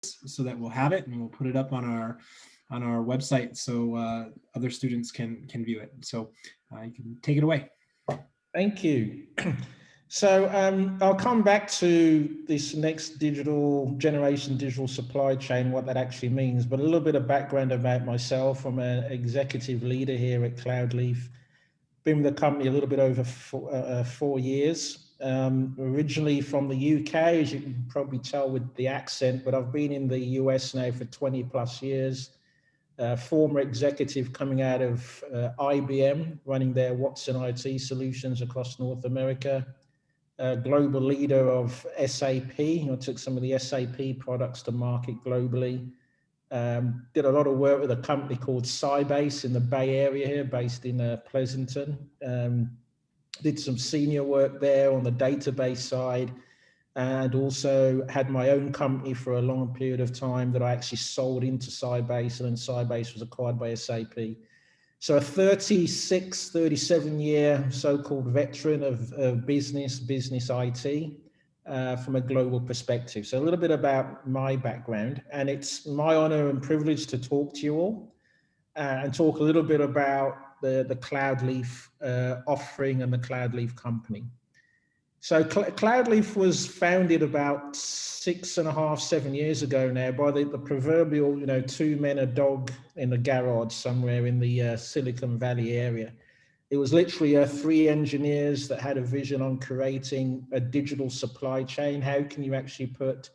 so that we'll have it and we'll put it up on our website so other students can view it. So you can take it away. Thank you. So I'll come back to this next digital supply chain, what that actually means, but a little bit of background about myself. I'm an executive leader here at Cloudleaf. Been with the company a little bit over 4 years. Originally from the UK, as you can probably tell with the accent, but I've been in the US now for 20 plus years. Former executive coming out of IBM, running their Watson IT solutions across North America. Global leader of SAP. I took some of the SAP products to market globally. Did a lot of work with a company called Sybase in the Bay Area here, based in Pleasanton. Did some senior work there on the database side, and also had my own company for a long period of time that I actually sold into Sybase, and then Sybase was acquired by SAP. So a 36, 37-year so-called veteran of business IT from a global perspective. So a little bit about my background, and it's my honor and privilege to talk to you all and talk a little bit about the Cloudleaf offering and the Cloudleaf company. So Cloudleaf was founded about 6.5, 7 years ago now by the proverbial, 2 men, a dog in a garage somewhere in the Silicon Valley area. It was literally 3 engineers that had a vision on creating a digital supply chain. How can you actually put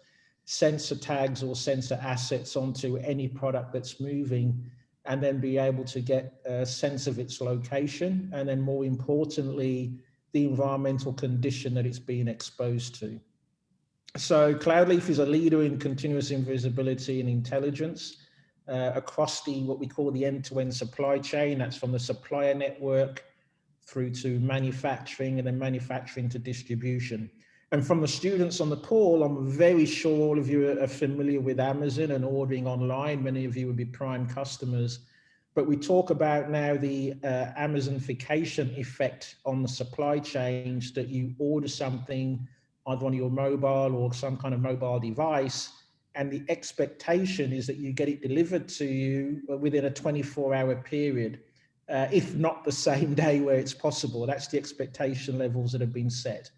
sensor tags or sensor assets onto any product that's moving, and then be able to get a sense of its location, and then more importantly, the environmental condition that it's being exposed to. So Cloudleaf is a leader in continuous invisibility and intelligence across what we call the end-to-end supply chain. That's from the supplier network through to manufacturing, and then manufacturing to distribution. And from the students on the call, I'm very sure all of you are familiar with Amazon and ordering online. Many of you would be prime customers. But we talk about now the Amazonification effect on the supply chains, that you order something either on your mobile or some kind of mobile device, and the expectation is that you get it delivered to you within a 24-hour period, if not the same day where it's possible. That's the expectation levels that have been set.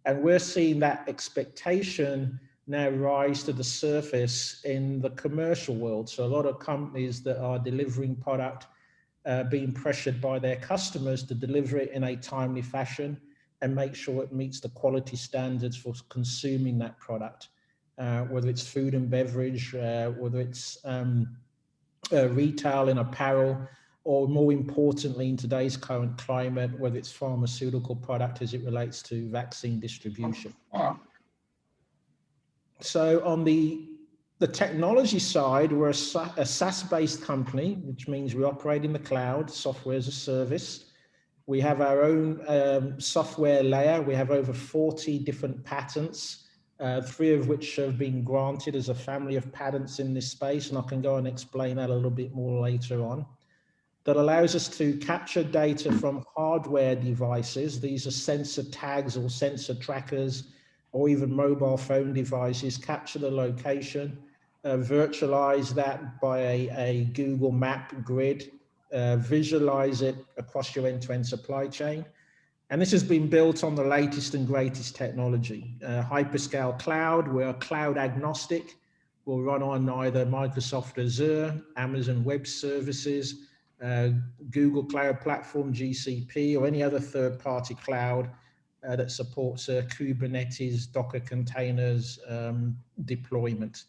And we're seeing that expectation now rise to the surface in the commercial world. So a lot of companies that are delivering product being pressured by their customers to deliver it in a timely fashion and make sure it meets the quality standards for consuming that product, whether it's food and beverage, whether it's retail and apparel, or more importantly in today's current climate, whether it's pharmaceutical product as it relates to vaccine distribution. So on the technology side, we're a SaaS-based company, which means we operate in the cloud, software as a service. We have our own software layer. We have over 40 different patents, 3 of which have been granted as a family of patents in this space, and I can go and explain that a little bit more later on. That allows us to capture data from hardware devices. These are sensor tags or sensor trackers, or even mobile phone devices, capture the location, virtualize that by a Google Map grid, visualize it across your end-to-end supply chain. And this has been built on the latest and greatest technology. Hyperscale cloud, we're cloud agnostic. We'll run on either Microsoft Azure, Amazon Web Services, Google Cloud Platform, GCP, or any other third-party cloud that supports Kubernetes, Docker containers, deployment.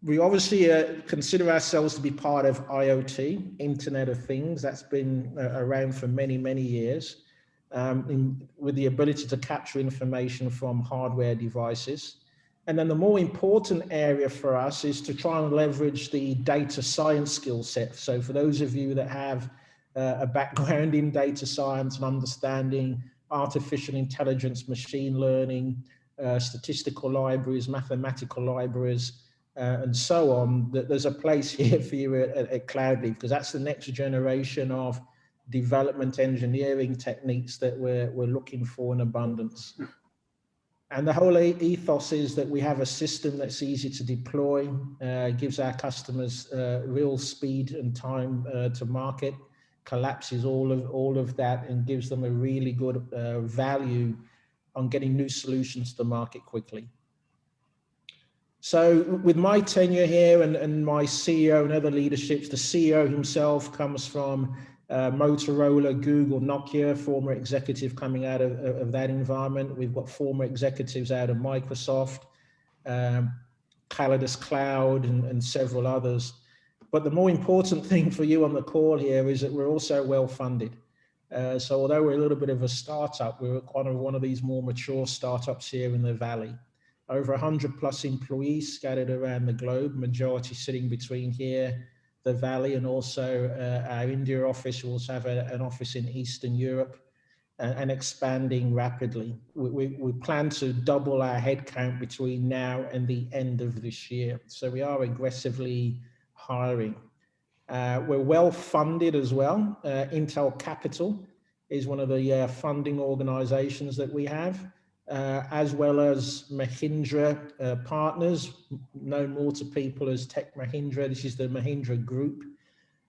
We obviously consider ourselves to be part of IoT, Internet of Things. That's been around for many, many years, with the ability to capture information from hardware devices. And then the more important area for us is to try and leverage the data science skill set. So for those of you that have a background in data science and understanding artificial intelligence, machine learning, statistical libraries, mathematical libraries, and so on, that there's a place here for you at Cloudleaf, because that's the next generation of development engineering techniques that we're looking for in abundance. And the whole ethos is that we have a system that's easy to deploy, gives our customers real speed and time to market, collapses all of that, and gives them a really good value on getting new solutions to market quickly. So with my tenure here and my CEO and other leaderships, the CEO himself comes from Motorola, Google, Nokia, former executive coming out of that environment. We've got former executives out of Microsoft, Cloudleaf Cloud, and several others. But the more important thing for you on the call here is that we're also well funded. So although we're a little bit of a startup, we're one of these more mature startups here in the Valley. Over 100+ employees scattered around the globe, majority sitting between here, the Valley, and also our India office. We also have an office in Eastern Europe, and expanding rapidly. We plan to double our headcount between now and the end of this year. So we are aggressively hiring. We're well funded as well. Intel Capital is one of the funding organizations that we have, as well as Mahindra Partners, known more to people as Tech Mahindra. This is the Mahindra Group.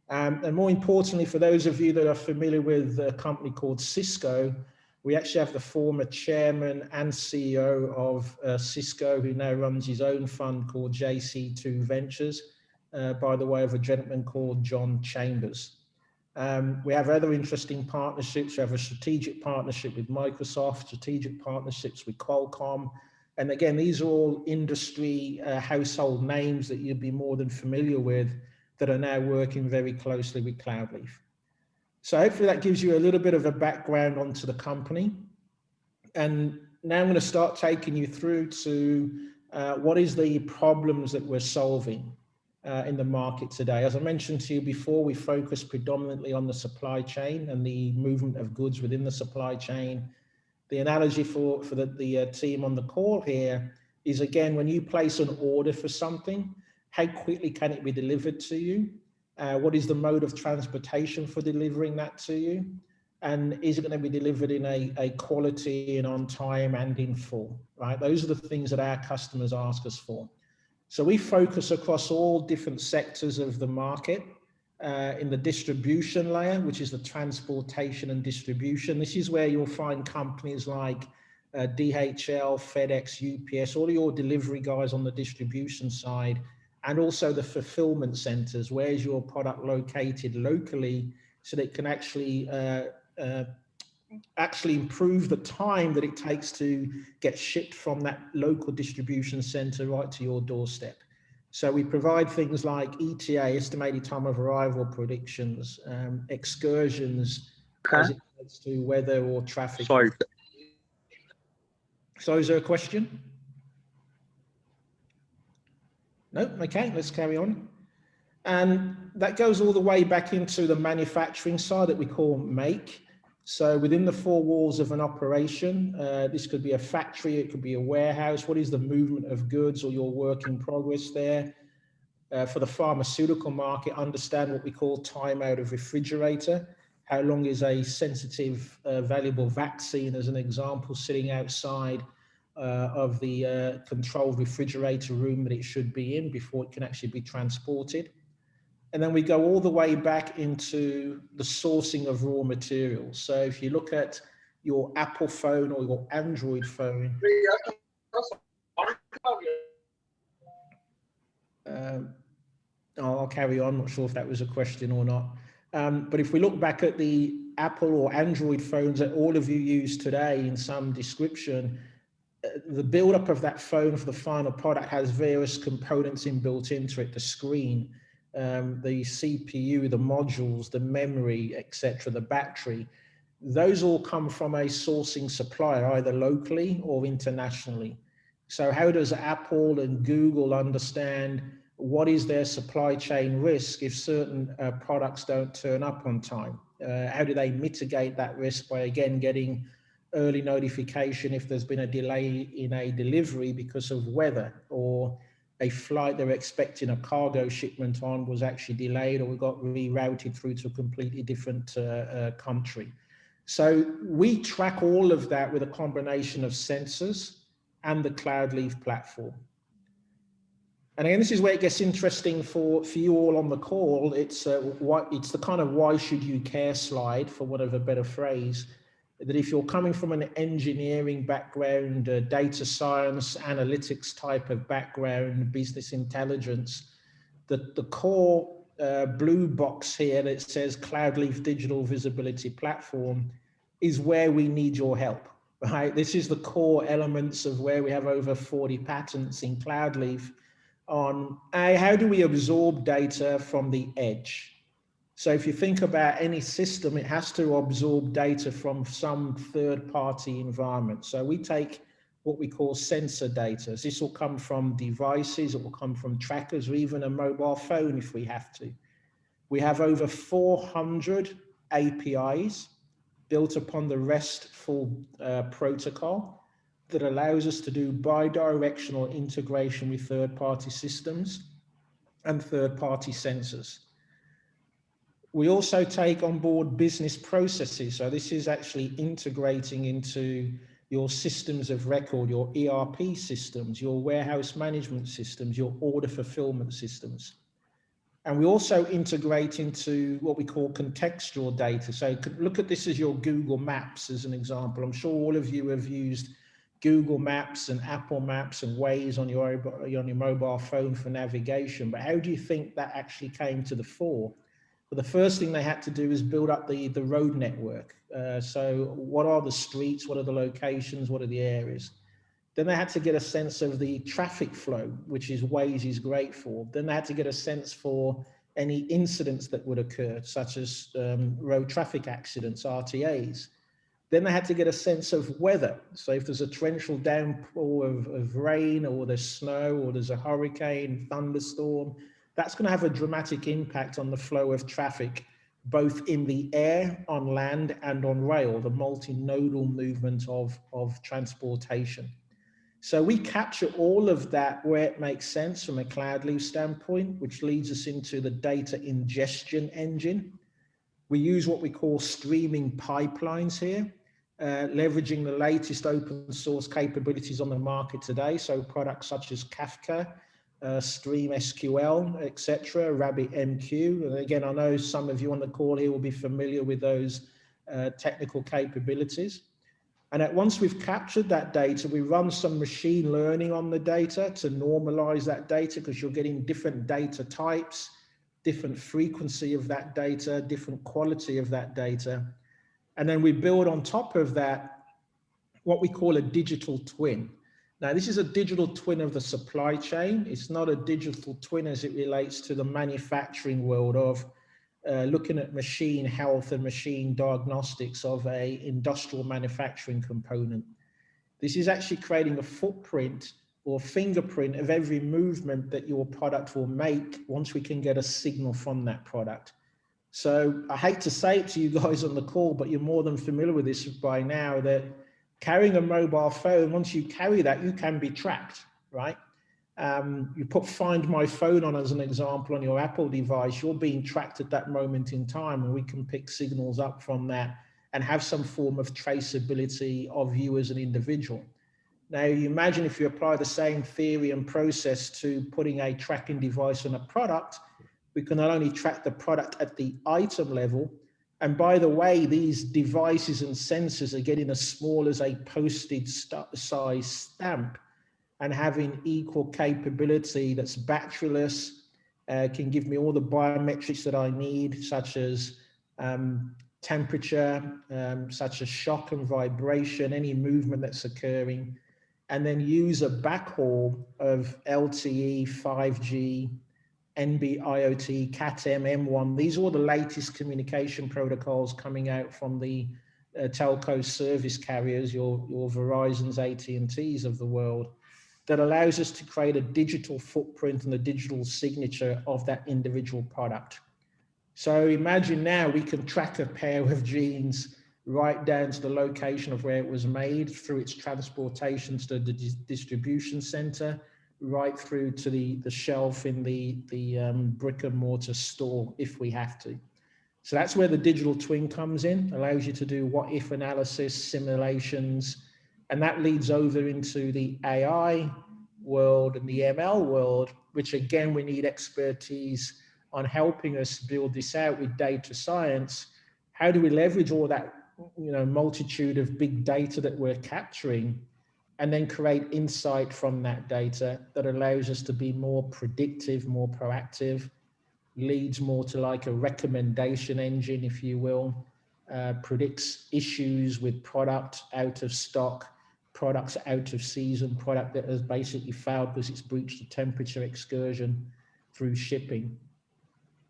And more importantly, for those of you that are familiar with a company called Cisco, we actually have the former chairman and CEO of Cisco, who now runs his own fund called JC2 Ventures, by the way of a gentleman called John Chambers. We have other interesting partnerships. We have a strategic partnership with Microsoft, strategic partnerships with Qualcomm. And again, these are all industry household names that you'd be more than familiar with, that are now working very closely with Cloudleaf. So hopefully that gives you a little bit of a background onto the company. And now I'm going to start taking you through to what is the problems that we're solving in the market today. As I mentioned to you before, we focus predominantly on the supply chain and the movement of goods within the supply chain. The analogy for the team on the call here is, again, when you place an order for something, how quickly can it be delivered to you? What is the mode of transportation for delivering that to you? And is it going to be delivered in a quality and on time and in full, right? Those are the things that our customers ask us for. So we focus across all different sectors of the market. In the distribution layer, which is the transportation and distribution. This is where you'll find companies like DHL, FedEx, UPS, all your delivery guys on the distribution side, and also the fulfillment centers. Where's your product located locally so that it can actually improve the time that it takes to get shipped from that local distribution center right to your doorstep. So we provide things like ETA, estimated time of arrival predictions, excursions, as it relates to weather or traffic. Salt. So is there a question? No? Okay, let's carry on. And that goes all the way back into the manufacturing side that we call make. So within the four walls of an operation, this could be a factory, it could be a warehouse. What is the movement of goods or your work in progress there? For the pharmaceutical market, understand what we call time out of refrigerator. How long is a sensitive, valuable vaccine, as an example, sitting outside of the controlled refrigerator room that it should be in before it can actually be transported? And then we go all the way back into the sourcing of raw materials. So if you look at your Apple phone or your Android phone, I'll carry on, not sure if that was a question or not. But if we look back at the Apple or Android phones that all of you use today in some description, the buildup of that phone for the final product has various components inbuilt into it: the screen, the CPU, the modules, the memory, etc., the battery. Those all come from a sourcing supplier, either locally or internationally. So how does Apple and Google understand what is their supply chain risk if certain products don't turn up on time? How do they mitigate that risk by, again, getting early notification if there's been a delay in a delivery because of weather, or a flight they're expecting a cargo shipment on was actually delayed or got rerouted through to a completely different country? So we track all of that with a combination of sensors and the Cloudleaf platform. And again, this is where it gets interesting for you all on the call. It's the kind of why should you care slide, for want of a better phrase, that if you're coming from an engineering background, data science, analytics type of background, business intelligence, the core blue box here that says Cloudleaf Digital Visibility Platform is where we need your help, right? This is the core elements of where we have over 40 patents in Cloudleaf on how do we absorb data from the edge. So if you think about any system, it has to absorb data from some third-party environment. So we take what we call sensor data. This will come from devices, it will come from trackers, or even a mobile phone if we have to. We have over 400 APIs built upon the RESTful protocol that allows us to do bi-directional integration with third-party systems and third-party sensors. We also take on board business processes. So this is actually integrating into your systems of record, your ERP systems, your warehouse management systems, your order fulfillment systems. And we also integrate into what we call contextual data. So look at this as your Google Maps as an example. I'm sure all of you have used Google Maps and Apple Maps and Waze on your mobile phone for navigation. But how do you think that actually came to the fore? Well, the first thing they had to do is build up the road network. So what are the streets? What are the locations? What are the areas? Then they had to get a sense of the traffic flow, which is Waze is great for. Then they had to get a sense for any incidents that would occur, such as road traffic accidents, RTAs. Then they had to get a sense of weather. So if there's a torrential downpour of rain, or there's snow, or there's a hurricane, thunderstorm, that's going to have a dramatic impact on the flow of traffic, both in the air, on land, and on rail, the multimodal movement of transportation. So we capture all of that where it makes sense from a Cloudleaf standpoint, which leads us into the data ingestion engine. We use what we call streaming pipelines here, leveraging the latest open source capabilities on the market today. So products such as Kafka, Stream SQL, etc., RabbitMQ. And again, I know some of you on the call here will be familiar with those technical capabilities. And once we've captured that data, we run some machine learning on the data to normalize that data, because you're getting different data types, different frequency of that data, different quality of that data. And then we build on top of that what we call a digital twin. Now, this is a digital twin of the supply chain. It's not a digital twin as it relates to the manufacturing world of looking at machine health and machine diagnostics of a industrial manufacturing component. This is actually creating a footprint or fingerprint of every movement that your product will make once we can get a signal from that product. So I hate to say it to you guys on the call, but you're more than familiar with this by now, that carrying a mobile phone, once you carry that, you can be tracked, right? You put Find My Phone on as an example on your Apple device, you're being tracked at that moment in time, and we can pick signals up from that and have some form of traceability of you as an individual. Now, you imagine if you apply the same theory and process to putting a tracking device on a product, we can not only track the product at the item level, and by the way, these devices and sensors are getting as small as a postage size stamp, and having equal capability that's batteryless, can give me all the biometrics that I need, such as temperature, such as shock and vibration, any movement that's occurring, and then use a backhaul of LTE, 5G, NB-IoT, CAT-M, M1. These are all the latest communication protocols coming out from the telco service carriers, your Verizons, AT&Ts of the world, that allows us to create a digital footprint and a digital signature of that individual product. So imagine now we can track a pair of jeans right down to the location of where it was made, through its transportation to the distribution center, right through to the shelf in the brick and mortar store if we have to. So that's where the digital twin comes in, allows you to do what if analysis, simulations, And that leads over into the AI world and the ML world, which again, we need expertise on helping us build this out with data science. How do we leverage all that, multitude of big data that we're capturing, and then create insight from that data that allows us to be more predictive, more proactive, leads more to like a recommendation engine, if you will, predicts issues with product out of stock, products out of season, product that has basically failed because it's breached a temperature excursion through shipping.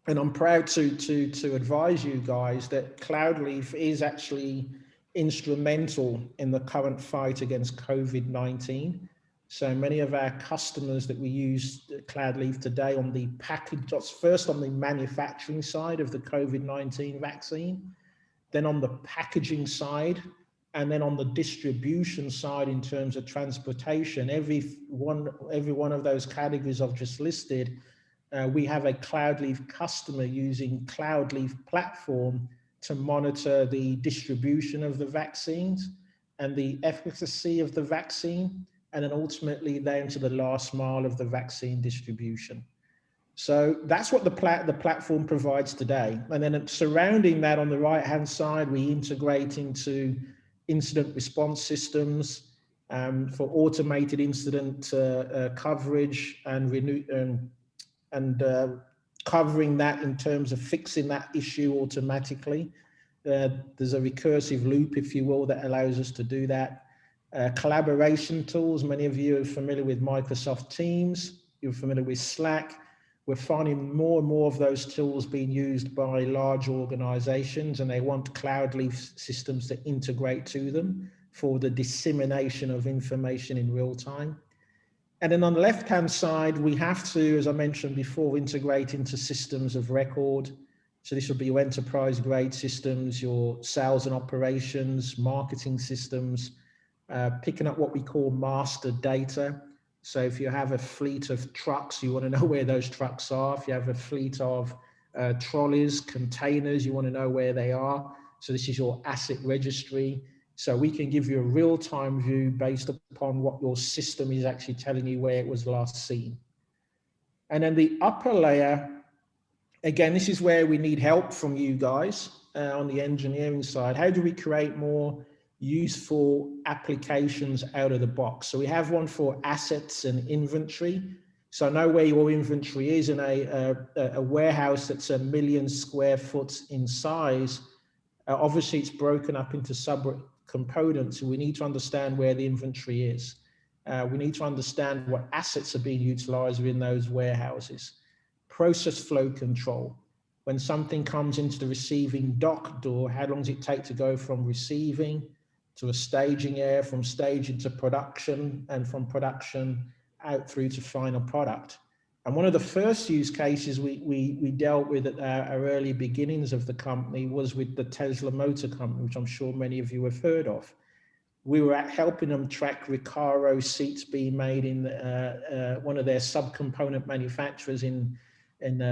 And I'm proud to advise you guys that Cloudleaf is actually instrumental in the current fight against COVID-19. So many of our customers that we use Cloudleaf today on the package, first on the manufacturing side of the COVID-19 vaccine, then on the packaging side, and then on the distribution side in terms of transportation. Every one of those categories I've just listed, we have a Cloudleaf customer using Cloudleaf platform to monitor the distribution of the vaccines and the efficacy of the vaccine, and then ultimately down to the last mile of the vaccine distribution. So that's what the platform provides today. And then surrounding that on the right-hand side, we integrate into incident response systems for automated incident coverage and covering that in terms of fixing that issue automatically. There's a recursive loop, if you will, that allows us to do that. Collaboration tools, many of you are familiar with Microsoft Teams, you're familiar with Slack. We're finding more and more of those tools being used by large organizations, and they want Cloudleaf systems to integrate to them for the dissemination of information in real time. And then on the left-hand side, we have to, as I mentioned before, integrate into systems of record. So this will be your enterprise-grade systems, your sales and operations, marketing systems, picking up what we call master data. So if you have a fleet of trucks, you want to know where those trucks are. If you have a fleet of trolleys, containers, you want to know where they are. So this is your asset registry. So we can give you a real-time view based upon what your system is actually telling you where it was last seen. And then the upper layer, again, this is where we need help from you guys on the engineering side. How do we create more useful applications out of the box? So we have one for assets and inventory. So I know where your inventory is in a warehouse that's 1 million square foot in size. Obviously, it's broken up into sub-components, and we need to understand where the inventory is. We need to understand what assets are being utilized within those warehouses. Process flow control. When something comes into the receiving dock door, how long does it take to go from receiving to a staging area, from staging to production, and from production out through to final product? And one of the first use cases we dealt with at our early beginnings of the company was with the Tesla Motor Company, which I'm sure many of you have heard of. We were helping them track Recaro seats being made in one of their subcomponent manufacturers in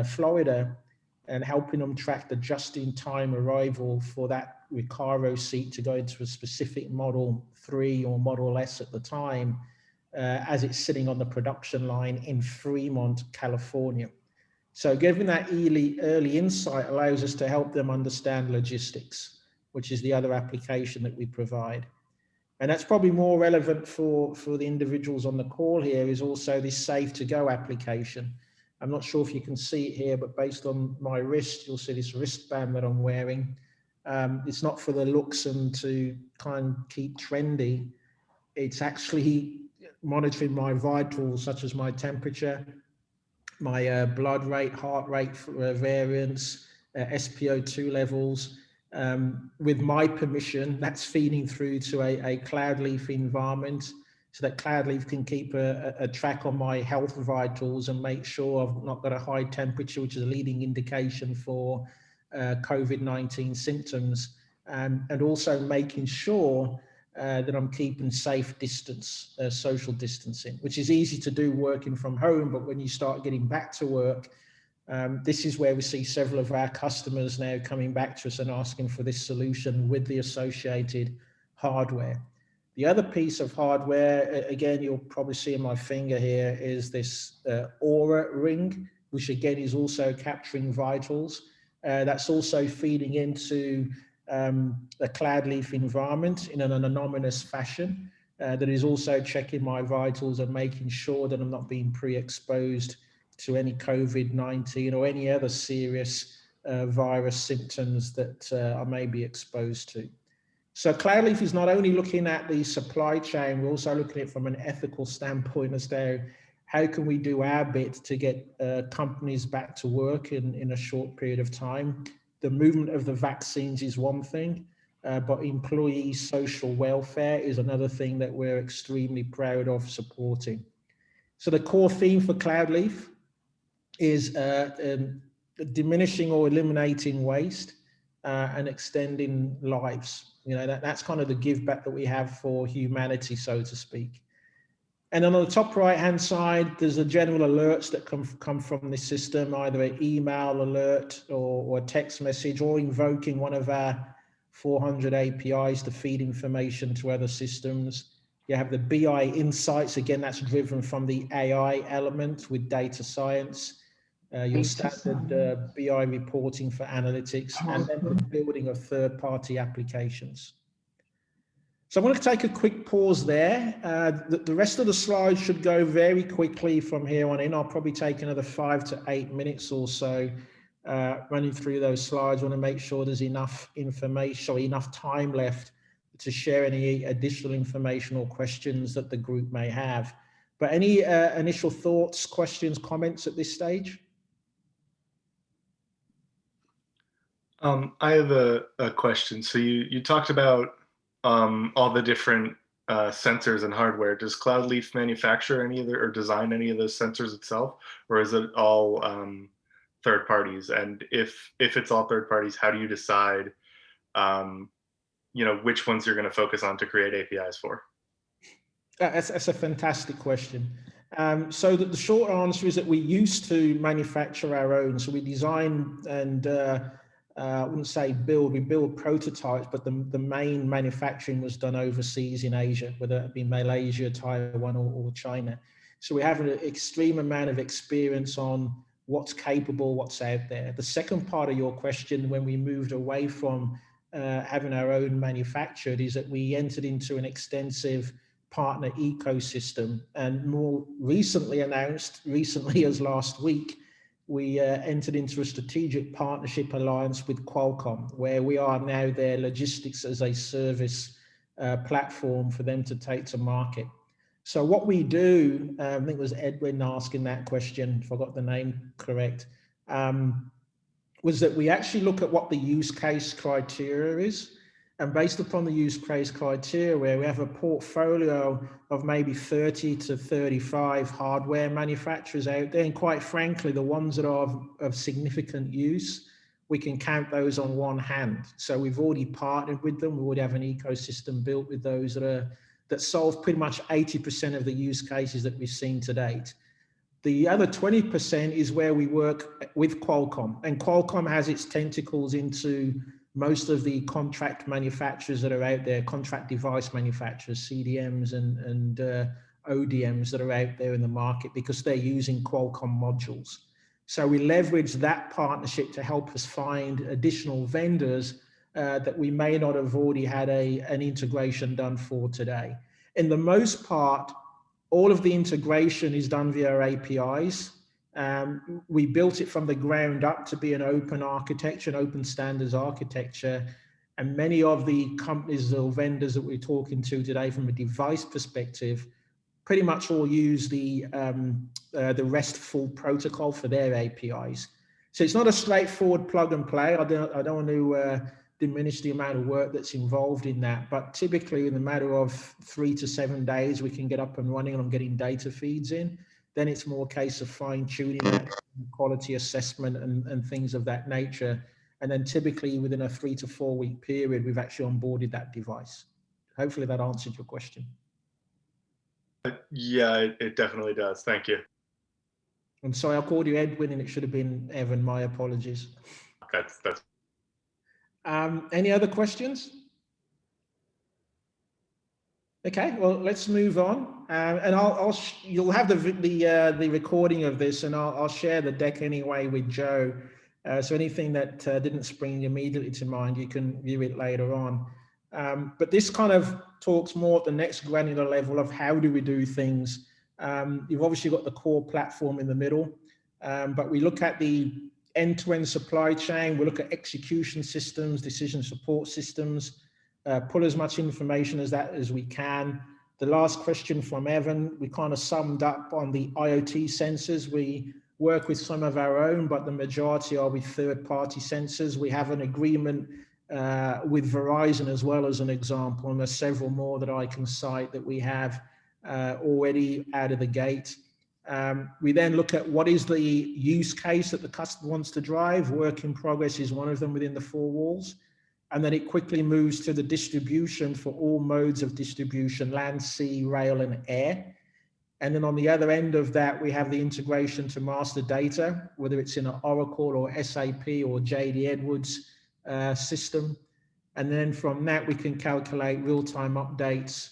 Florida, and helping them track the just-in-time arrival for that Recaro seat to go into a specific Model 3 or Model S at the time, as it's sitting on the production line in Fremont, California. So giving that early insight allows us to help them understand logistics, which is the other application that we provide. And that's probably more relevant for the individuals on the call here, is also this Safe to Go application. I'm not sure if you can see it here, but based on my wrist, you'll see this wristband that I'm wearing. It's not for the looks and to kind of keep trendy. It's actually monitoring my vitals, such as my temperature, my blood rate, heart rate variance, SpO2 levels. With my permission, that's feeding through to a Cloudleaf environment, so that Cloudleaf can keep a track on my health vitals and make sure I've not got a high temperature, which is a leading indication for COVID-19 symptoms, and also making sure that I'm keeping safe distance, social distancing, which is easy to do working from home. But when you start getting back to work, this is where we see several of our customers now coming back to us and asking for this solution with the associated hardware. The other piece of hardware, again, you'll probably see in my finger here, is this Aura ring, which again is also capturing vitals. That's also feeding into the Cloudleaf environment in an anonymous fashion. That is also checking my vitals and making sure that I'm not being pre-exposed to any COVID-19 or any other serious virus symptoms that I may be exposed to. So Cloudleaf is not only looking at the supply chain, we're also looking at it from an ethical standpoint as to how can we do our bit to get companies back to work in a short period of time. The movement of the vaccines is one thing, but employee social welfare is another thing that we're extremely proud of supporting. So the core theme for Cloudleaf is diminishing or eliminating waste and extending lives. You know, that's kind of the give back that we have for humanity, so to speak. And then on the top right hand side, there's the general alerts that come from this system, either an email alert or a text message, or invoking one of our 400 APIs to feed information to other systems. You have the BI insights, again, that's driven from the AI element with data science. Your standard BI reporting for analytics, and then the building of third-party applications. So I'm going to take a quick pause there. The rest of the slides should go very quickly from here on in. I'll probably take another 5 to 8 minutes or so running through those slides. I want to make sure there's enough information or enough time left to share any additional information or questions that the group may have. But any initial thoughts, questions, comments at this stage? I have a question. So you talked about all the different sensors and hardware. Does Cloudleaf manufacture any of the, or design any of those sensors itself, or is it all third parties? And if it's all third parties, how do you decide, you know, which ones you're going to focus on to create APIs for? That's a fantastic question. So the short answer is that we used to manufacture our own. So we design and I wouldn't say build, we build prototypes, but the main manufacturing was done overseas in Asia, whether it be Malaysia, Taiwan, or China. So we have an extreme amount of experience on what's capable, what's out there. The second part of your question, when we moved away from having our own manufactured, is that we entered into an extensive partner ecosystem, and more recently announced, recently as last week, we entered into a strategic partnership alliance with Qualcomm, where we are now their logistics as a service platform for them to take to market. So what we do, I think it was Edwin asking that question, if I got the name correct, was that we actually look at what the use case criteria is. And based upon the use case criteria, where we have a portfolio of maybe 30 to 35 hardware manufacturers out there, and quite frankly, the ones that are of significant use, we can count those on one hand. So we've already partnered with them. We already have an ecosystem built with those that solve pretty much 80% of the use cases that we've seen to date. The other 20% is where we work with Qualcomm, and Qualcomm has its tentacles into most of the contract manufacturers that are out there, contract device manufacturers, CDMs and ODMs that are out there in the market, because they're using Qualcomm modules. So we leverage that partnership to help us find additional vendors that we may not have already had an integration done for today. In the most part, all of the integration is done via APIs. We built it from the ground up to be an open architecture, an open standards architecture. And many of the companies or vendors that we're talking to today from a device perspective pretty much all use the RESTful protocol for their APIs. So it's not a straightforward plug and play. I don't want to diminish the amount of work that's involved in that. But typically in a matter of 3 to 7 days, we can get up and running on getting data feeds in. Then it's more a case of fine tuning that, quality assessment and things of that nature. And then typically within a 3 to 4 week period, we've actually onboarded that device. Hopefully that answered your question. Yeah, it definitely does. Thank you. I'm sorry, I called you Edwin and it should have been Evan. My apologies. That's. Any other questions? Okay, well, let's move on, and you'll have the recording of this, and I'll share the deck anyway with Joe. So anything that didn't spring immediately to mind, you can view it later on. But this kind of talks more at the next granular level of how do we do things. You've obviously got the core platform in the middle, but we look at the end-to-end supply chain. We look at execution systems, decision support systems. Pull as much information as we can. The last question from Evan, we kind of summed up on the IoT sensors. We work with some of our own, but the majority are with third-party sensors. We have an agreement with Verizon as well as an example, and there's several more that I can cite that we have already out of the gate. We then look at what is the use case that the customer wants to drive. Work in progress is one of them within the four walls. And then it quickly moves to the distribution for all modes of distribution, land, sea, rail, and air. And then on the other end of that, we have the integration to master data, whether it's in an Oracle or SAP or JD Edwards system. And then from that, we can calculate real-time updates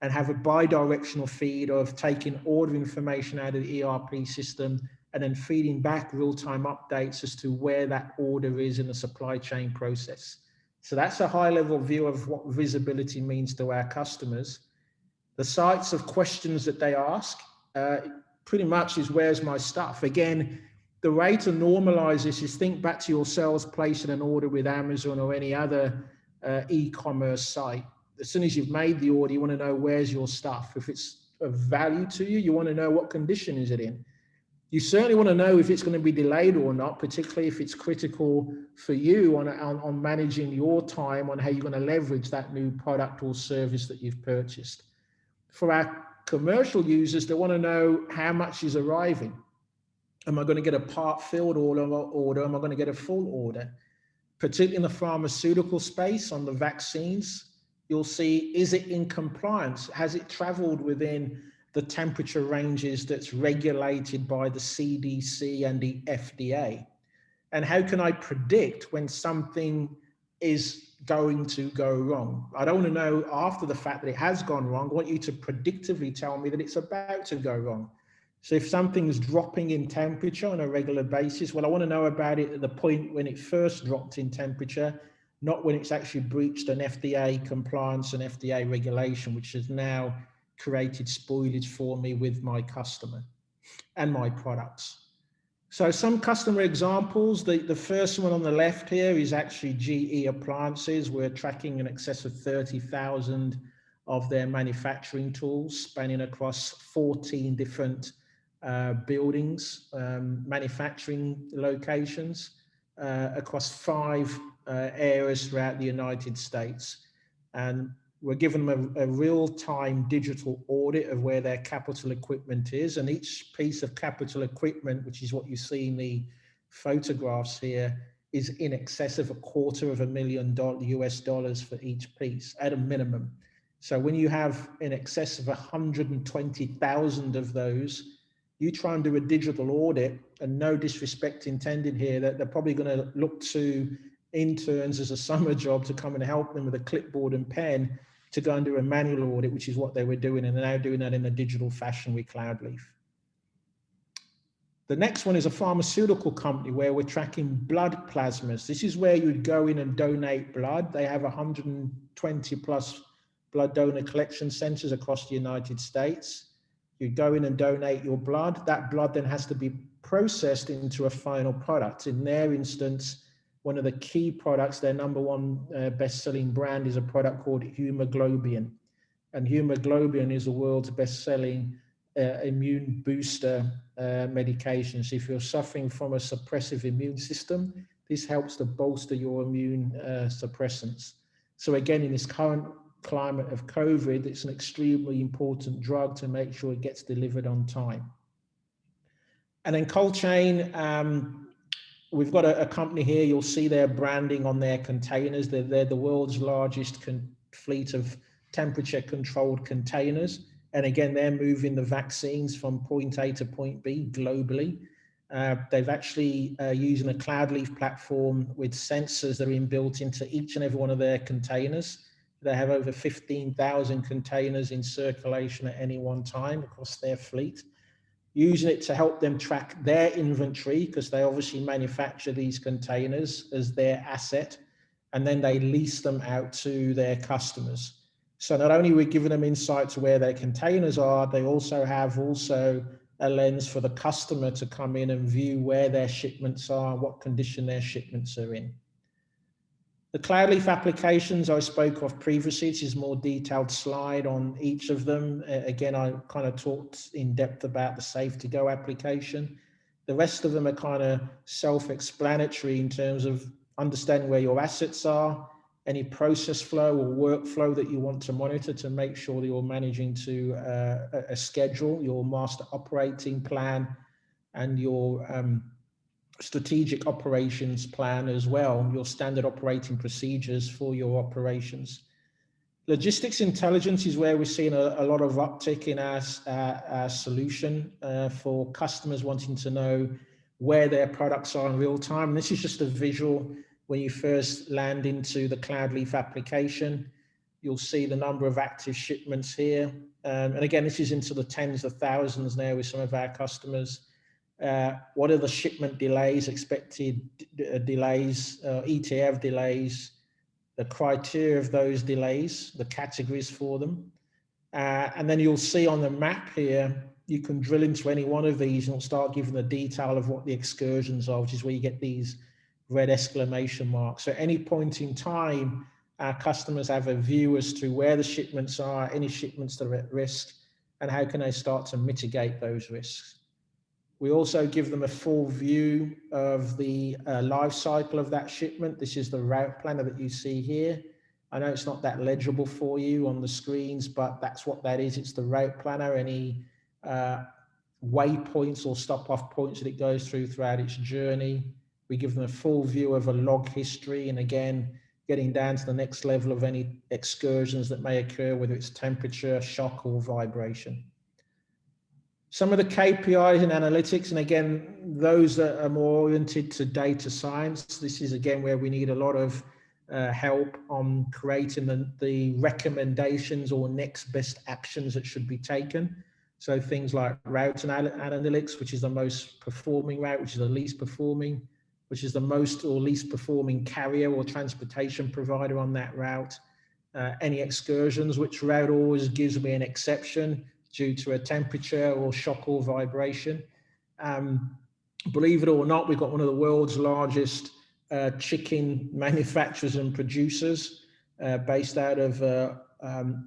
and have a bi-directional feed of taking order information out of the ERP system and then feeding back real-time updates as to where that order is in the supply chain process. So that's a high-level view of what visibility means to our customers. The sites of questions that they ask pretty much is, where's my stuff? Again, the way to normalize this is think back to yourselves placing an order with Amazon or any other e-commerce site. As soon as you've made the order, you want to know where's your stuff. If it's of value to you, you want to know what condition is it in. You certainly want to know if it's going to be delayed or not, particularly if it's critical for you on managing your time on how you're going to leverage that new product or service that you've purchased. For our commercial users, they want to know how much is arriving. Am I going to get a part filled order? Am I going to get a full order? Particularly in the pharmaceutical space on the vaccines, you'll see, is it in compliance? Has it traveled within the temperature ranges that's regulated by the CDC and the FDA? And how can I predict when something is going to go wrong? I don't want to know after the fact that it has gone wrong. I want you to predictively tell me that it's about to go wrong. So if something's dropping in temperature on a regular basis, well, I want to know about it at the point when it first dropped in temperature, not when it's actually breached an FDA compliance and FDA regulation, which has now created spoilage for me with my customer and my products. So some customer examples, the first one on the left here is actually GE Appliances. We're tracking in excess of 30,000 of their manufacturing tools spanning across 14 different buildings, manufacturing locations across 5 areas throughout the United States. And we're giving them a real-time digital audit of where their capital equipment is. And each piece of capital equipment, which is what you see in the photographs here, is in excess of $250,000 US dollars for each piece at a minimum. So when you have in excess of 120,000 of those, you try and do a digital audit, and no disrespect intended here, that they're probably going to look to interns as a summer job to come and help them with a clipboard and pen to go and do a manual audit, which is what they were doing, and they're now doing that in a digital fashion with Cloudleaf. The next one is a pharmaceutical company where we're tracking blood plasmas. This is where you'd go in and donate blood. They have 120 plus blood donor collection centers across the United States. You go in and donate your blood. That blood then has to be processed into a final product. In their instance, one of the key products, their number one best-selling brand, is a product called hemoglobin. And hemoglobin is the world's best-selling immune booster medication. So if you're suffering from a suppressive immune system, this helps to bolster your immune suppressants. So again, in this current climate of COVID, it's an extremely important drug to make sure it gets delivered on time. And then cold chain, we've got a company here. You'll see their branding on their containers. They're the world's largest fleet of temperature-controlled containers. And again, they're moving the vaccines from point A to point B globally. They've actually using a Cloudleaf platform with sensors that are inbuilt into each and every one of their containers. They have over 15,000 containers in circulation at any one time across their fleet, using it to help them track their inventory, because they obviously manufacture these containers as their asset, and then they lease them out to their customers. So not only are we giving them insight to where their containers are, they also have a lens for the customer to come in and view where their shipments are, what condition their shipments are in. The Cloudleaf applications I spoke of previously, this is a more detailed slide on each of them. Again, I kind of talked in depth about the Safe2Go application. The rest of them are kind of self-explanatory in terms of understanding where your assets are, any process flow or workflow that you want to monitor to make sure that you're managing to a schedule, your master operating plan, and your strategic operations plan as well, your standard operating procedures for your operations. Logistics intelligence is where we're seeing a lot of uptick in our solution for customers wanting to know where their products are in real time. And this is just a visual when you first land into the Cloudleaf application. You'll see the number of active shipments here. And again, this is into the tens of thousands now with some of our customers. What are the shipment delays, expected delays, ETF delays, the criteria of those delays, the categories for them. And then you'll see on the map here, you can drill into any one of these and it'll start giving the detail of what the excursions are, which is where you get these red exclamation marks. So at any point in time, our customers have a view as to where the shipments are, any shipments that are at risk, and how can they start to mitigate those risks. We also give them a full view of the life cycle of that shipment. This is the route planner that you see here. I know it's not that legible for you on the screens, but that's what that is. It's the route planner, any waypoints or stop-off points that it goes throughout its journey. We give them a full view of a log history, and again, getting down to the next level of any excursions that may occur, whether it's temperature, shock, or vibration. Some of the KPIs and analytics, and again, those that are more oriented to data science, this is again where we need a lot of help on creating the recommendations or next best actions that should be taken. So things like route analytics, which is the most performing route, which is the least performing, which is the most or least performing carrier or transportation provider on that route. Any excursions, which route always gives me an exception due to a temperature or shock or vibration. Believe it or not, we've got one of the world's largest chicken manufacturers and producers based out of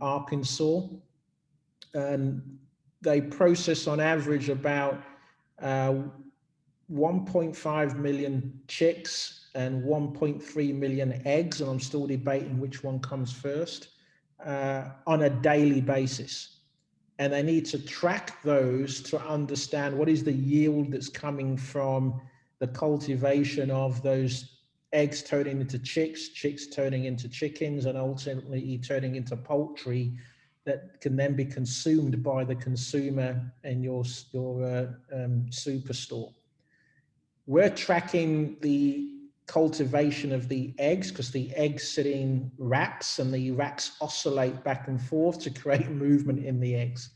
Arkansas. And they process on average about 1.5 million chicks and 1.3 million eggs, and I'm still debating which one comes first, on a daily basis. And they need to track those to understand what is the yield that's coming from the cultivation of those eggs turning into chicks, chicks turning into chickens, and ultimately turning into poultry that can then be consumed by the consumer in your superstore. We're tracking the cultivation of the eggs because the eggs sit in racks and the racks oscillate back and forth to create movement in the eggs.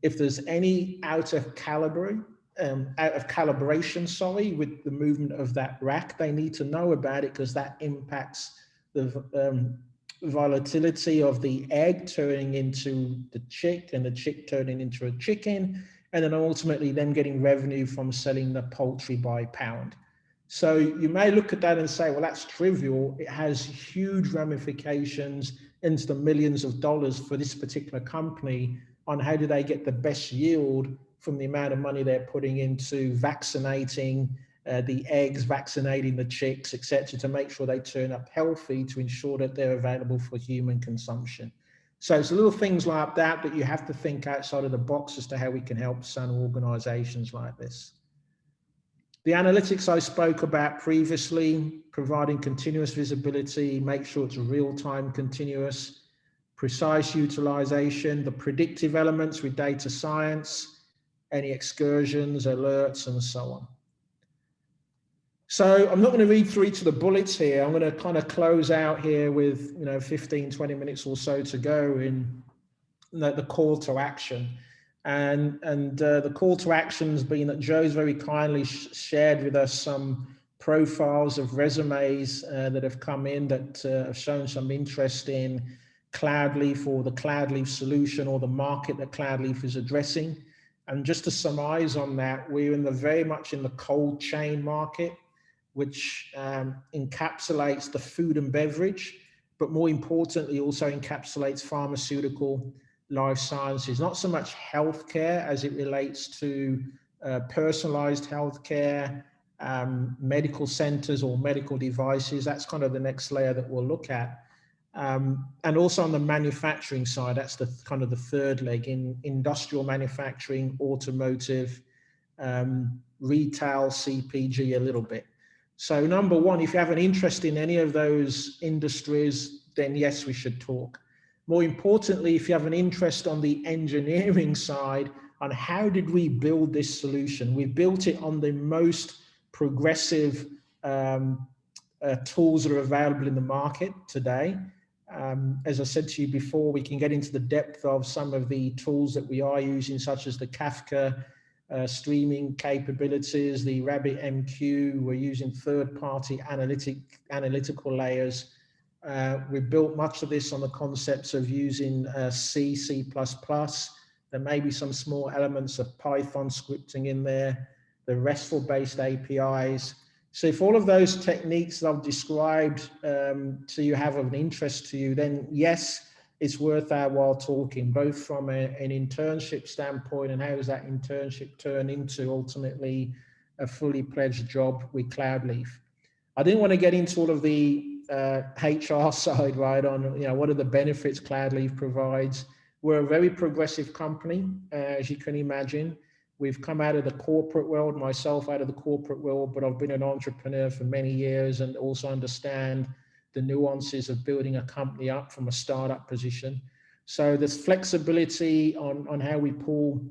If there's any out of calibration, with the movement of that rack, they need to know about it because that impacts the volatility of the egg turning into the chick and the chick turning into a chicken, and then ultimately them getting revenue from selling the poultry by pound. So you may look at that and say, well, that's trivial. It has huge ramifications into the millions of dollars for this particular company on how do they get the best yield from the amount of money they're putting into vaccinating the eggs, vaccinating the chicks, etc., to make sure they turn up healthy to ensure that they're available for human consumption. So it's little things like that that you have to think outside of the box as to how we can help some organizations like this. The analytics I spoke about previously, providing continuous visibility, make sure it's real-time continuous, precise utilization, the predictive elements with data science, any excursions, alerts, and so on. So I'm not going to read through each of the bullets here. I'm going to kind of close out here with 15, 20 minutes or so to go in the call to action. And the call to action has been that Joe's very kindly shared with us some profiles of resumes that have come in that have shown some interest in Cloudleaf or the Cloudleaf solution or the market that Cloudleaf is addressing. And just to summarize on that, we're very much in the cold chain market, which encapsulates the food and beverage, but more importantly, also encapsulates pharmaceutical, life sciences, not so much healthcare as it relates to personalized healthcare, medical centers or medical devices. That's kind of the next layer that we'll look at. And also on the manufacturing side, that's the kind of the third leg in industrial manufacturing, automotive, retail, CPG a little bit. So number one, if you have an interest in any of those industries, then yes, we should talk. More importantly, if you have an interest on the engineering side, on how did we build this solution? We built it on the most progressive tools that are available in the market today. As I said to you before, we can get into the depth of some of the tools that we are using, such as the Kafka streaming capabilities, the RabbitMQ. We're using third-party analytical layers. We built much of this on the concepts of using C, C++. There may be some small elements of Python scripting in there, the RESTful-based APIs. So if all of those techniques that I've described to you have of an interest to you, then yes, it's worth our while talking, both from an internship standpoint and how does that internship turn into ultimately a fully pledged job with Cloudleaf. I didn't want to get into all of the HR side, right, on what are the benefits Cloudleaf provides. We're a very progressive company, as you can imagine. We've come out of the corporate world, myself out of the corporate world, but I've been an entrepreneur for many years and also understand the nuances of building a company up from a startup position. So there's flexibility on how we pull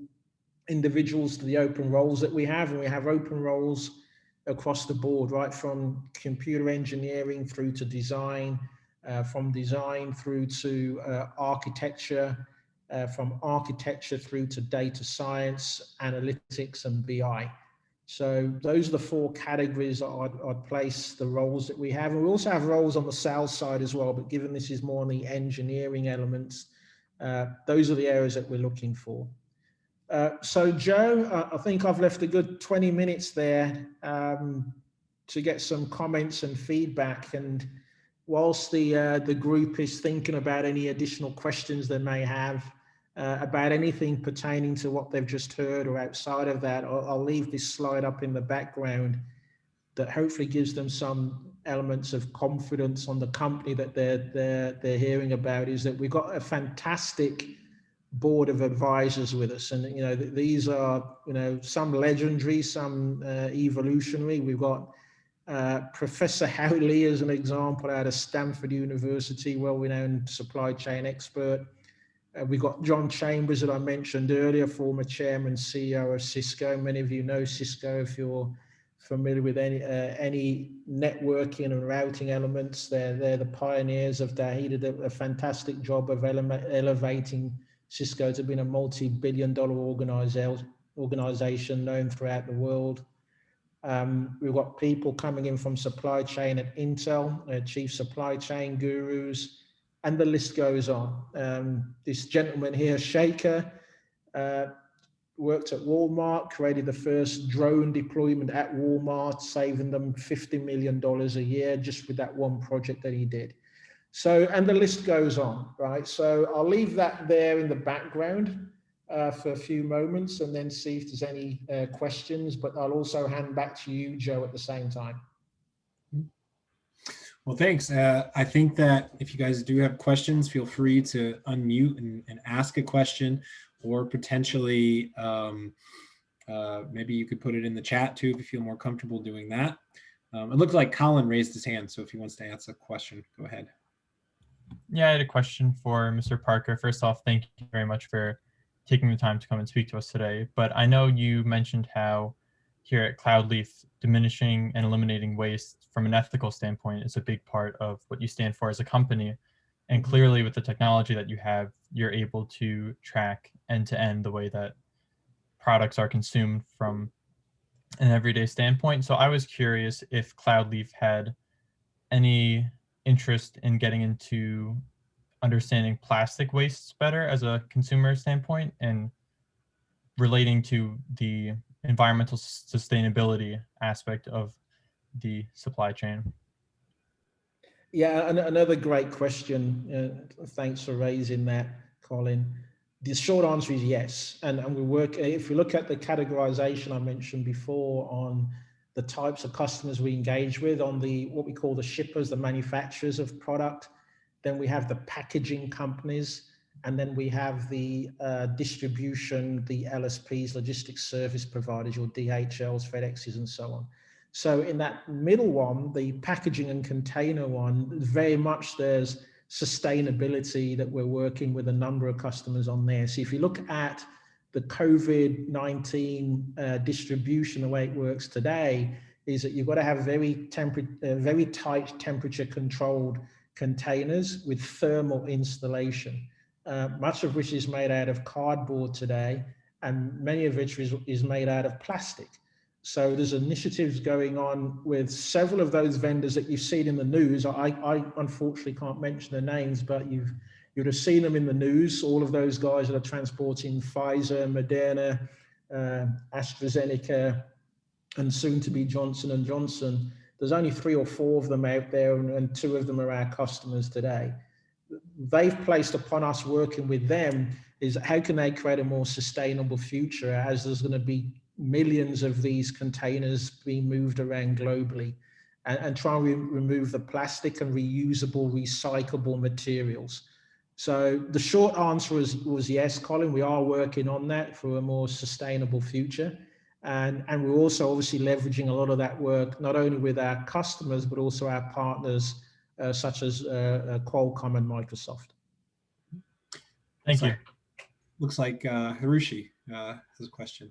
individuals to the open roles that we have, and we have open roles across the board, right from computer engineering through to design, from design through to architecture, from architecture through to data science, analytics, and BI. So those are the four categories that I'd place the roles that we have. And we also have roles on the sales side as well, but given this is more on the engineering elements, those are the areas that we're looking for. So Joe, I think I've left a good 20 minutes there to get some comments and feedback. And whilst the group is thinking about any additional questions they may have about anything pertaining to what they've just heard or outside of that, I'll leave this slide up in the background that hopefully gives them some elements of confidence on the company that they're hearing about. Is that we've got a fantastic board of advisors with us, and these are some legendary, some evolutionary. We've got Professor Howley as an example out of Stanford University, well-renowned supply chain expert. We've got John Chambers that I mentioned earlier, former chairman, CEO of Cisco. Many of you know Cisco if you're familiar with any networking and routing elements. They're the pioneers of that. He did a fantastic job of elevating Cisco to being a multi-billion-dollar organization known throughout the world. We've got people coming in from supply chain at Intel, chief supply chain gurus, and the list goes on. This gentleman here, Shaker, worked at Walmart, created the first drone deployment at Walmart, saving them $50 million a year just with that one project that he did. So, and the list goes on, right? So I'll leave that there in the background for a few moments and then see if there's any questions, but I'll also hand back to you, Joe, at the same time. Well, thanks. I think that if you guys do have questions, feel free to unmute and ask a question, or potentially maybe you could put it in the chat too if you feel more comfortable doing that. It looks like Colin raised his hand, so if he wants to ask a question, go ahead. Yeah, I had a question for Mr. Parker. First off, thank you very much for taking the time to come and speak to us today. But I know you mentioned how here at Cloudleaf, diminishing and eliminating waste from an ethical standpoint is a big part of what you stand for as a company. And clearly with the technology that you have, you're able to track end to end the way that products are consumed from an everyday standpoint. So I was curious if Cloudleaf had any interest in getting into understanding plastic wastes better as a consumer standpoint and relating to the environmental sustainability aspect of the supply chain. Yeah, another great question. Thanks for raising that, Colin. The short answer is yes. And we work, if we look at the categorization I mentioned before on the types of customers we engage with, on the what we call the shippers, the manufacturers of product, then we have the packaging companies, and then we have the distribution, the LSPs, logistics service providers, your DHLs, FedExes, and so on. So in that middle one, the packaging and container one, very much there's sustainability that we're working with a number of customers on there. So if you look at the COVID-19 distribution, the way it works today is that you've got to have very tight temperature controlled containers with thermal installation, much of which is made out of cardboard today, and many of which is made out of plastic. So there's initiatives going on with several of those vendors that you've seen in the news. I unfortunately can't mention their names, but you'd have seen them in the news. All of those guys that are transporting Pfizer, Moderna, AstraZeneca, and soon to be Johnson & Johnson. There's only 3 or 4 of them out there, and 2 of them are our customers today. They've placed upon us working with them is how can they create a more sustainable future, as there's going to be millions of these containers being moved around globally, and try and remove the plastic and reusable, recyclable materials. So the short answer was yes, Colin, we are working on that for a more sustainable future. And we're also obviously leveraging a lot of that work, not only with our customers, but also our partners, such as Qualcomm and Microsoft. Thank you. Looks like Hiroshi has a question.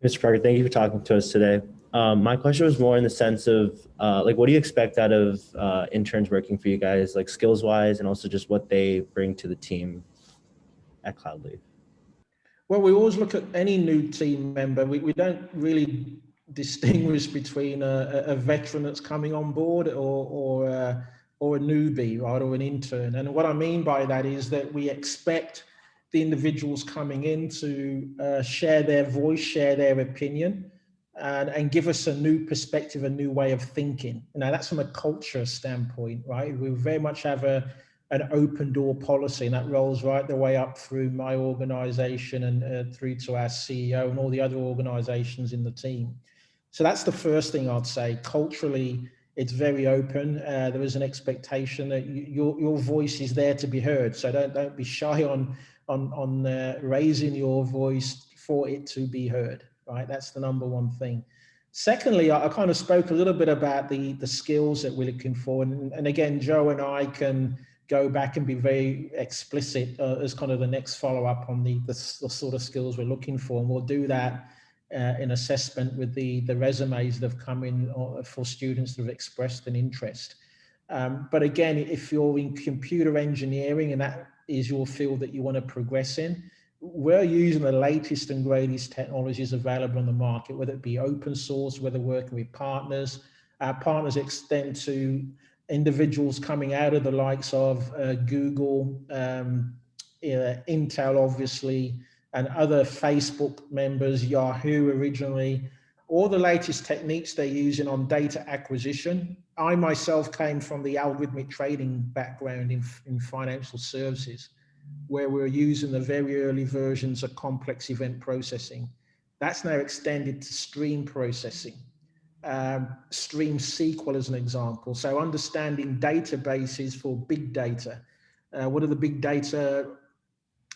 Mr. Parker, thank you for talking to us today. My question was more in the sense of like, what do you expect out of interns working for you guys, like skills-wise, and also just what they bring to the team at Cloudleaf? Well, we always look at any new team member. We don't really distinguish between a veteran that's coming on board or a newbie, right, or an intern. And what I mean by that is that we expect the individuals coming in to share their voice, share their opinion, and give us a new perspective, a new way of thinking. Now, that's from a culture standpoint, right? We very much have an open door policy, and that rolls right the way up through my organization and through to our CEO and all the other organizations in the team. So that's the first thing I'd say. Culturally, it's very open. There is an expectation that your voice is there to be heard. So don't be shy on raising your voice for it to be heard, right? That's the number one thing. Secondly, I kind of spoke a little bit about the skills that we're looking for. And again, Joe and I can go back and be very explicit as kind of the next follow-up on the sort of skills we're looking for. And we'll do that in assessment with the resumes that have come in for students that have expressed an interest. But again, if you're in computer engineering and that is your field that you want to progress in, we're using the latest and greatest technologies available on the market, whether it be open source, whether working with partners. Our partners extend to individuals coming out of the likes of Google, Intel, obviously, and other Facebook members, Yahoo originally, all the latest techniques they're using on data acquisition. I myself came from the algorithmic trading background in financial services, where we're using the very early versions of complex event processing. That's now extended to stream processing. Stream SQL as an example. So understanding databases for big data. What are the big data,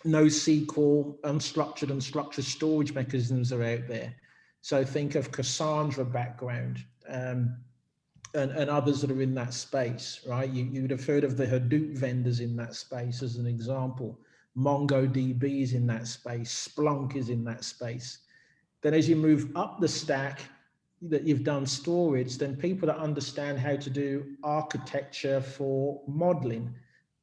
NoSQL, unstructured and structured storage mechanisms are out there. So think of Cassandra background and others that are in that space, right? You would have heard of the Hadoop vendors in that space as an example. MongoDB is in that space. Splunk is in that space. Then as you move up the stack, that you've done storage, then people that understand how to do architecture for modeling.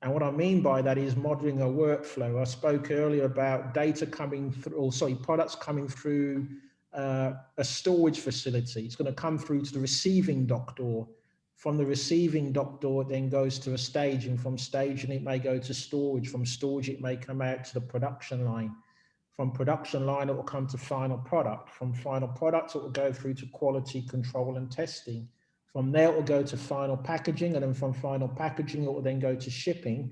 And what I mean by that is modeling a workflow. I spoke earlier about data coming through, or sorry, products coming through a storage facility. It's going to come through to the receiving dock door. From the receiving dock door, it then goes to a staging. From staging, it may go to storage. From storage, it may come out to the production line. From production line, it will come to final product. From final product, it will go through to quality control and testing. From there, it will go to final packaging. And then from final packaging, it will then go to shipping,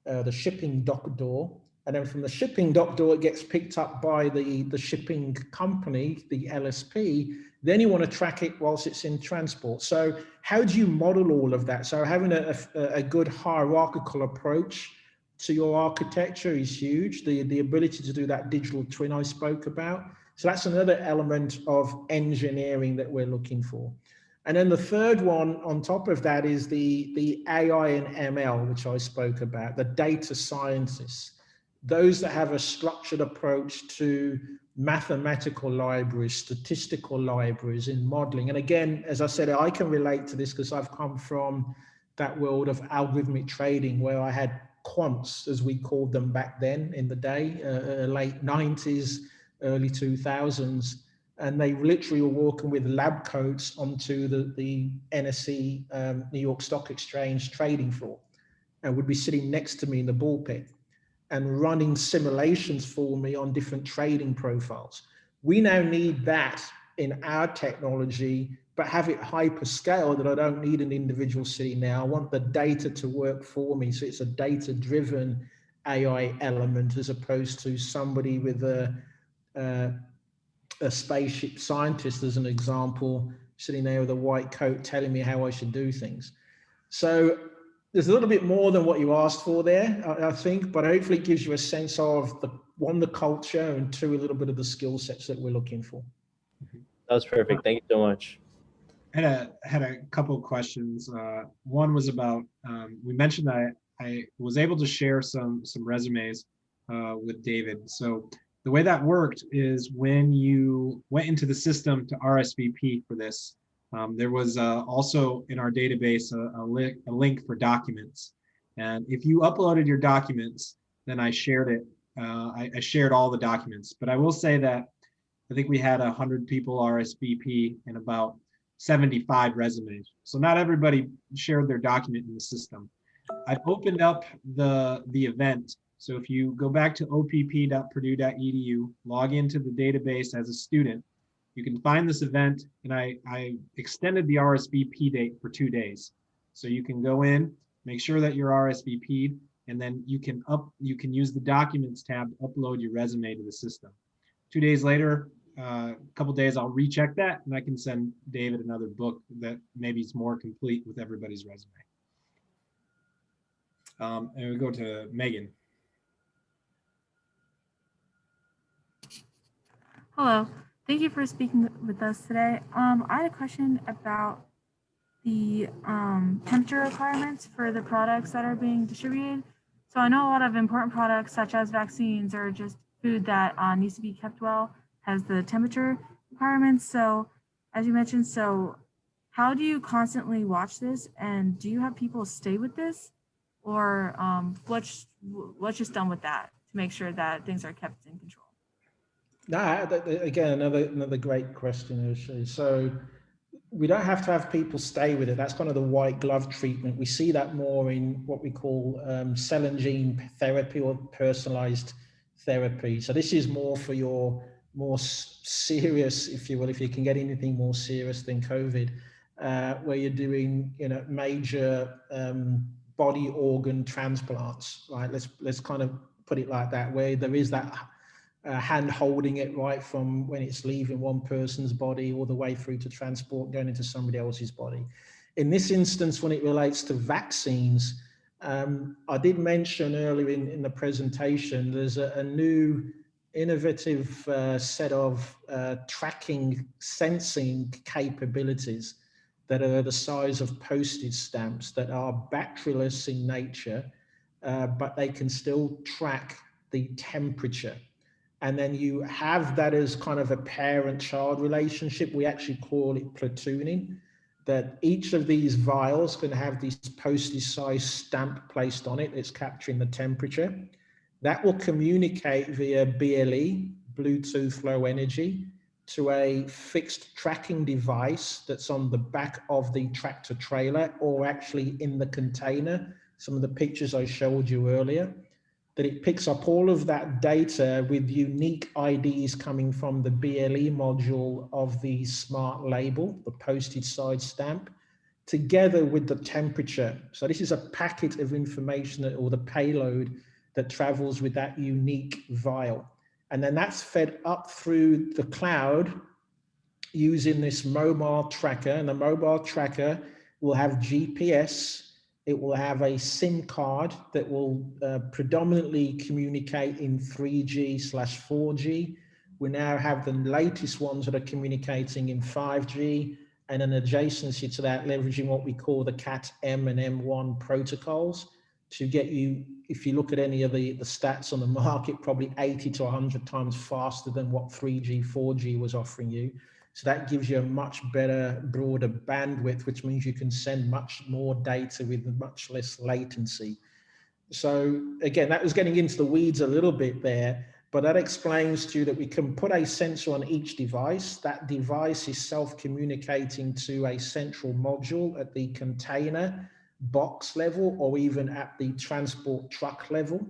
the shipping dock door. And then from the shipping dock door, it gets picked up by the shipping company, the LSP. Then you want to track it whilst it's in transport. So how do you model all of that? So having a good hierarchical approach to your architecture is huge. The ability to do that digital twin I spoke about. So that's another element of engineering that we're looking for. And then the third one on top of that is the AI and ML, which I spoke about, the data scientists, those that have a structured approach to mathematical libraries, statistical libraries in modeling. And again, as I said, I can relate to this because I've come from that world of algorithmic trading where I had quants, as we called them back then in the day, late 90s, early 2000s. And they literally were walking with lab coats onto the NSE, New York Stock Exchange trading floor, and would be sitting next to me in the bullpen and running simulations for me on different trading profiles. We now need that in our technology, but have it hyperscale that I don't need an individual sitting there. I want the data to work for me. So it's a data-driven AI element as opposed to somebody with a spaceship scientist, as an example, sitting there with a white coat telling me how I should do things. So there's a little bit more than what you asked for there, I think, but hopefully it gives you a sense of the culture, and two, a little bit of the skill sets that we're looking for. That was perfect. Thank you so much. I had a couple of questions. One was about, we mentioned that I was able to share some resumes with David. So the way that worked is when you went into the system to RSVP for this, there was also in our database a link for documents. And if you uploaded your documents, then I shared it. I shared all the documents. But I will say that I think we had 100 people RSVP and about 75 resumes. So not everybody shared their document in the system. I've opened up the event. So if you go back to opp.purdue.edu, log into the database as a student, you can find this event, and I extended the RSVP date for 2 days. So you can go in, make sure that you're RSVP'd, and then you can use the Documents tab to upload your resume to the system. 2 days later, a couple days, I'll recheck that, and I can send David another book that maybe is more complete with everybody's resume. And we go to Megan. Hello, thank you for speaking with us today. I had a question about the temperature requirements for the products that are being distributed. So I know a lot of important products such as vaccines or just food that needs to be kept well has the temperature requirements. So as you mentioned, so how do you constantly watch this, and do you have people stay with this, or what's just done with that to make sure that things are kept in control? Again, another great question, actually. So we don't have to have people stay with it. That's kind of the white glove treatment. We see that more in what we call cell and gene therapy or personalized therapy. So this is more for your more serious, if you will, if you can get anything more serious than COVID, where you're doing, major body organ transplants, right? Let's kind of put it like that, where there is that hand holding it right from when it's leaving one person's body all the way through to transport going into somebody else's body. In this instance, when it relates to vaccines, I did mention earlier in the presentation, there's a new innovative set of tracking sensing capabilities that are the size of postage stamps that are batteryless in nature, but they can still track the temperature. and then you have that as kind of a parent-child relationship. We actually call it platooning, that each of these vials can have this postage-sized stamp placed on it that's capturing the temperature. That will communicate via BLE, Bluetooth Low Energy, to a fixed tracking device that's on the back of the tractor trailer, or actually in the container. Some of the pictures I showed you earlier, that it picks up all of that data with unique IDs coming from the BLE module of the smart label, the postage size stamp, together with the temperature. So this is a packet of information, or the payload that travels with that unique vial. And then that's fed up through the cloud using this mobile tracker, and the mobile tracker will have GPS. It will have a SIM card that will predominantly communicate in 3G/4G. We now have the latest ones that are communicating in 5G, and an adjacency to that, leveraging what we call the CAT-M and M1 protocols to get you, if you look at any of the stats on the market, probably 80 to 100 times faster than what 3G, 4G was offering you. So that gives you a much better, broader bandwidth, which means you can send much more data with much less latency. So again, that was getting into the weeds a little bit there, but that explains to you that we can put a sensor on each device. That device is self-communicating to a central module at the container box level, or even at the transport truck level.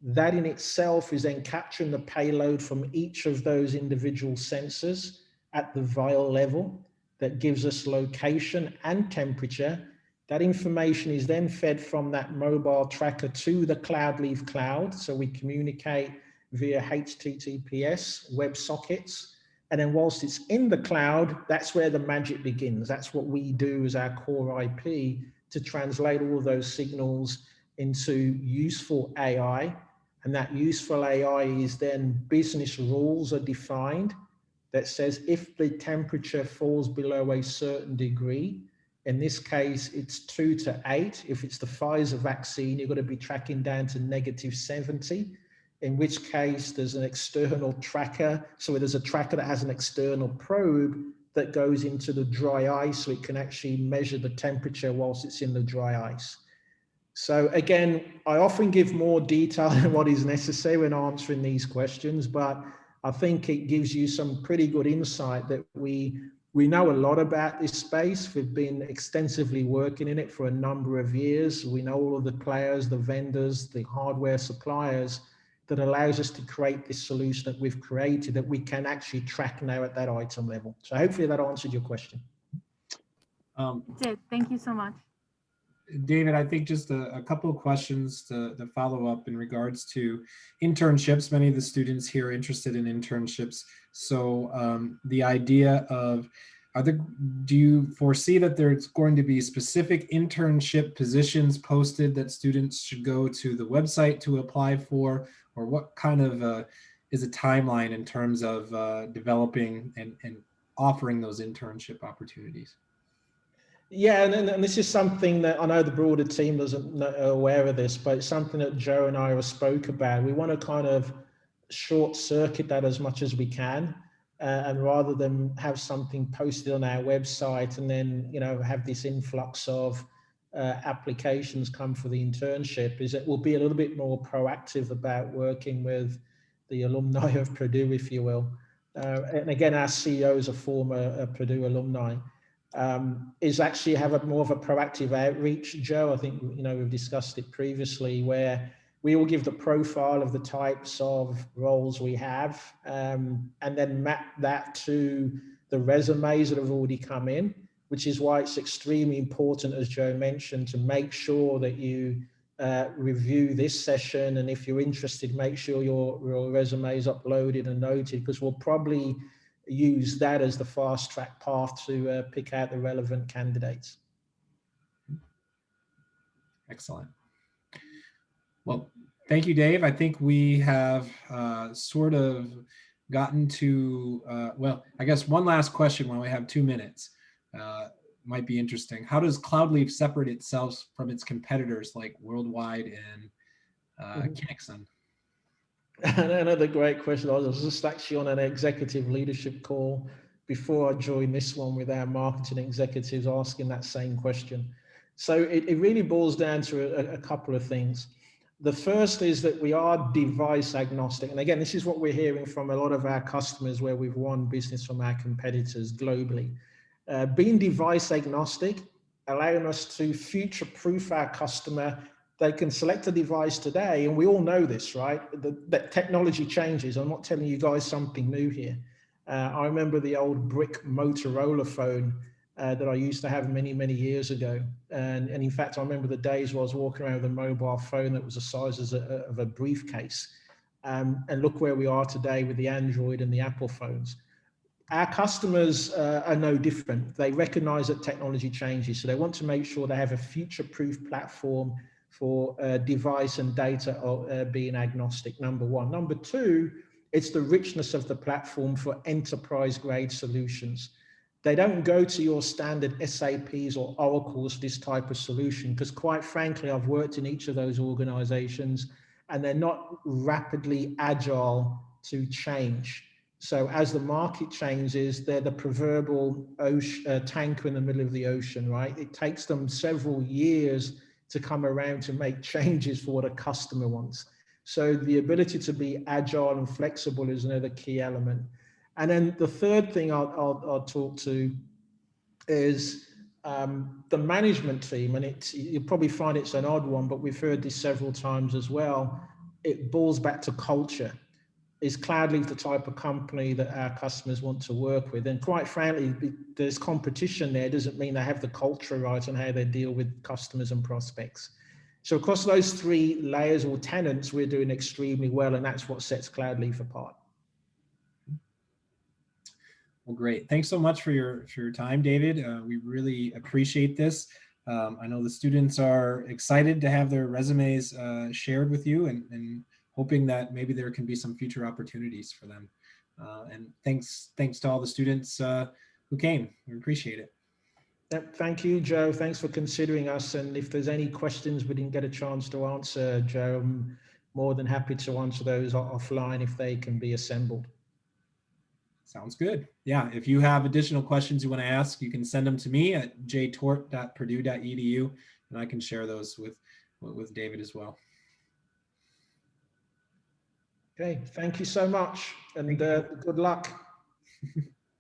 That in itself is then capturing the payload from each of those individual sensors at the vial level. That gives us location and temperature. That information is then fed from that mobile tracker to the Cloudleaf cloud. So we communicate via HTTPS WebSockets. And then whilst it's in the cloud, that's where the magic begins. That's what we do as our core IP, to translate all of those signals into useful AI. And that useful AI is then business rules are defined that says if the temperature falls below a certain degree, in this case, it's 2 to 8. If it's the Pfizer vaccine, you've got to be tracking down to -70, in which case there's an external tracker. So there's a tracker that has an external probe that goes into the dry ice, so it can actually measure the temperature whilst it's in the dry ice. So again, I often give more detail than what is necessary when answering these questions, but I think it gives you some pretty good insight that we know a lot about this space. We've been extensively working in it for a number of years. We know all of the players, the vendors, the hardware suppliers, that allows us to create this solution that we've created, that we can actually track now at that item level. So hopefully that answered your question. It did. Thank you so much. David, I think just a couple of questions to follow up in regards to internships. Many of the students here are interested in internships. So the idea of, do you foresee that there's going to be specific internship positions posted that students should go to the website to apply for? Or what kind of is a timeline in terms of developing and offering those internship opportunities? Yeah, and this is something that I know the broader team isn't aware of this, but it's something that Joe and I spoke about. We want to kind of short circuit that as much as we can, and rather than have something posted on our website and then, you know, have this influx of applications come for the internship, is that we'll be a little bit more proactive about working with the alumni of Purdue, if you will. And again, our CEO is a former Purdue alumni. Is actually have more of a proactive outreach, Joe. I think, you know, we've discussed it previously, where we will give the profile of the types of roles we have, and then map that to the resumes that have already come in, which is why it's extremely important, as Joe mentioned, to make sure that you review this session. And if you're interested, make sure your resume is uploaded and noted, because we'll probably use that as the fast track path to pick out the relevant candidates. Excellent. Well, thank you, Dave. I think we have sort of gotten to, well, I guess one last question when we have 2 minutes. Might be interesting. How does Cloudleaf separate itself from its competitors like Worldwide and Kinexon? Another great question. I was just actually on an executive leadership call before I joined this one with our marketing executives asking that same question. So it really boils down to a couple of things. The first is that we are device agnostic. And again, this is what we're hearing from a lot of our customers where we've won business from our competitors globally. Being device agnostic, allowing us to future-proof our customer. They can select a device today, and we all know this, right? That technology changes. I'm not telling you guys something new here. I remember the old brick Motorola phone that I used to have many, many years ago. And in fact, I remember the days where I was walking around with a mobile phone that was the size of a briefcase. And look where we are today with the Android and the Apple phones. Our customers are no different. They recognize that technology changes, so they want to make sure they have a future-proof platform for device and data being agnostic, number one. Number two, it's the richness of the platform for enterprise-grade solutions. They don't go to your standard SAPs or Oracles for this type of solution, because quite frankly, I've worked in each of those organizations, and they're not rapidly agile to change. So as the market changes, they're the proverbial tanker in the middle of the ocean, right? It takes them several years to come around to make changes for what a customer wants. So the ability to be agile and flexible is another key element. And then the third thing I'll talk to is the management team. And you'll probably find it's an odd one, but we've heard this several times as well. It boils back to culture. Is Cloudleaf the type of company that our customers want to work with? And quite frankly, there's competition there. Doesn't mean they have the culture right on how they deal with customers and prospects. So across those three layers or tenants, we're doing extremely well, and that's what sets Cloudleaf apart. Well, great. Thanks so much for your time, David. We really appreciate this. I know the students are excited to have their resumes shared with you, and hoping that maybe there can be some future opportunities for them. And thanks to all the students who came. We appreciate it. Thank you, Joe. Thanks for considering us. And if there's any questions we didn't get a chance to answer, Joe, I'm more than happy to answer those offline if they can be assembled. Sounds good. Yeah, if you have additional questions you want to ask, you can send them to me at jtort.purdue.edu, and I can share those with David as well. Okay, thank you so much, and good luck.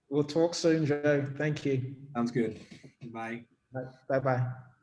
We'll talk soon, Joe. Thank you. Sounds good. Bye. Bye-bye.